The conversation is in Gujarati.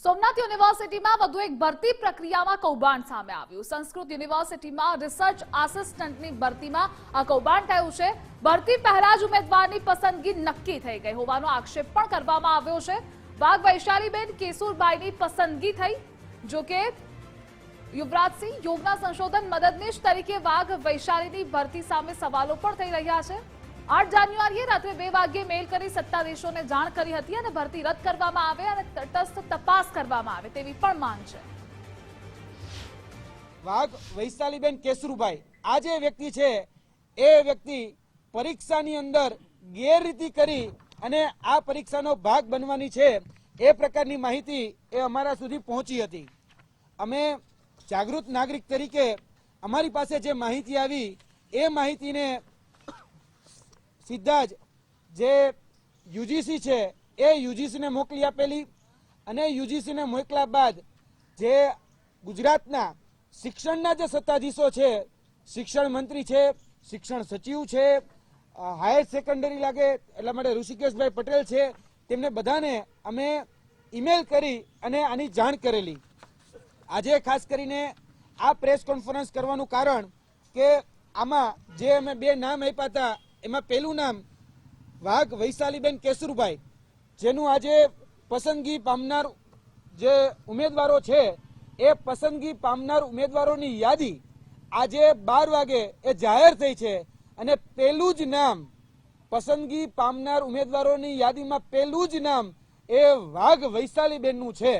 સોમનાથ યુનિવર્સિટીમાં વધુ એક ભરતી પ્રક્રિયામાં કૌભાંડ સામે આવ્યું। સંસ્કૃત યુનિવર્સિટીમાં રિસર્ચ આસિસ્ટન્ટની ભરતીમાં આ કૌભાંડ થયું છે। ભરતી પહેલા જ ઉમેદવારની પસંદગી નક્કી થઈ ગઈ હોવાનો આક્ષેપ પણ કરવામાં આવ્યો છે। વાઘ વૈશાલીબેન કેશુરભાઈની પસંદગી થઈ, જો કે યુવરાજસિંહ યોગના સંશોધન મદદનીશ તરીકે વાઘ વૈશાલીની ભરતી સામે સવાલો પણ થઈ રહ્યા છે। 8 જાન્યુઆરીએ રાત્રે 2 વાગ્યે મેલ કરી સત્તાધીશોને જાણ કરી હતી અને ભરતી રદ કરવામાં આવે અને તટસ્થ તપાસ કરવામાં આવે તેવી પણ માંગ છે। વાઘ વૈશાલીબેન કેશુરભાઈ આ જે વ્યક્તિ છે એ વ્યક્તિ પરીક્ષાની અંદર ગેરરીતિ કરી અને આ પરીક્ષાનો ભાગ બનવાની છે એ પ્રકારની માહિતી એ અમારા સુધી પહોંચી હતી। અમે જાગૃત નાગરિક તરીકે અમારી પાસે જે માહિતી આવી એ માહિતીને સીધા જ જે યુજીસી છે એ યુજીસીને મોકલી આપેલી અને યુજીસીને મોકલ્યા બાદ જે ગુજરાતના શિક્ષણના જે સત્તાધીશો છે, શિક્ષણ મંત્રી છે, શિક્ષણ સચિવ છે, હાયર સેકન્ડરી લાગે એટલા માટે ઋષિકેશભાઈ પટેલ છે, તેમને બધાને અમે ઈમેલ કરી અને આની જાણ કરેલી। આજે ખાસ કરીને આ પ્રેસ કોન્ફરન્સ કરવાનું કારણ કે આમાં જે અમે 2 નામ આપ્યા હતા એમાં પહેલું નામ વાઘ વૈશાલીબેન કેશુરભાઈ, જેનું આજે પસંદગી પામનાર જે ઉમેદવારો છે એ પસંદગી પામનાર ઉમેદવારોની યાદી આજે 12 વાગે એ જાહેર થઈ છે અને પહેલું જ નામ પસંદગી પામનાર ઉમેદવારોની યાદીમાં પહેલું જ નામ એ વાઘ વૈશાલીબેનનું છે।